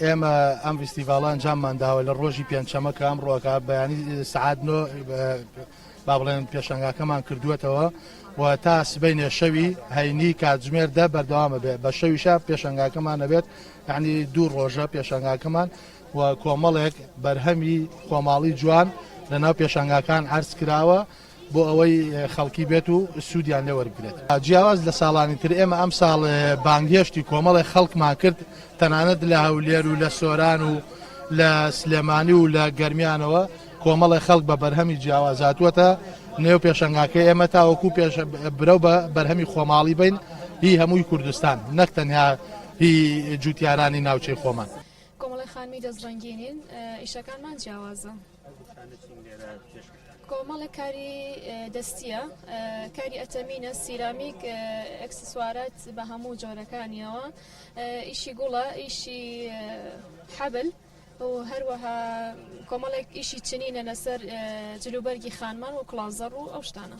ئێمە ئەم فیستیڤاڵە ئەنجاممان داوە لە ڕۆژی پێنجشەممە کە ئەمڕۆکە بەیانی سعات 9 با بڵێن پێشەنگاکەمان کردووەتەوە و تا سبەینێ شەوی هەینی کاتژمێر دە بەردەوامە بێت بە شەویشە پێشەنگاکەمان نەبێت یعنی 2 ڕۆژە پێشەنگاکەمان و کۆمەڵێک بەرهەمی خۆماڵی جوان لەناو پێشەنگاکان عەرز کراوە بۆ ئەوەی خەڵکی بێت و سوودیان لێ وەربگرێت. جیاواز لە ساڵانی تر ئێمە ئەم ساڵ بانگهێشتی کۆمەڵی خەڵکمان کرد تەنانەت لە هەولێر و لە سۆران و لە سلێمانی و لە گەرمیانەوە کۆمەڵی خەڵک بە بەرهەمی جیاوازاتوەتە نێو پێشەنگاکە ئێمە تاوەکو برەو بە بەرهەمی خۆماڵی بین هی هەمووی کوردستان نەک تەنیا هی جوتیارانی ناوچەی خۆمان. کۆمەڵی خانمی دەستڕەنگێنین ئیشەکانمان جیاوازە. کۆمەڵە کاری دەستیە، کاری ئەتەمینە، سیرامیک، ئەکسسوارات بە هەموو جۆرەکانیەوە، ئیشی گوڵە، ئیشی حەبل و هەروەها کۆمەڵێک ئیشی چنینە لەسەر جلوبەرگی خانمان و کڵازەڕ و ئەو شتانە.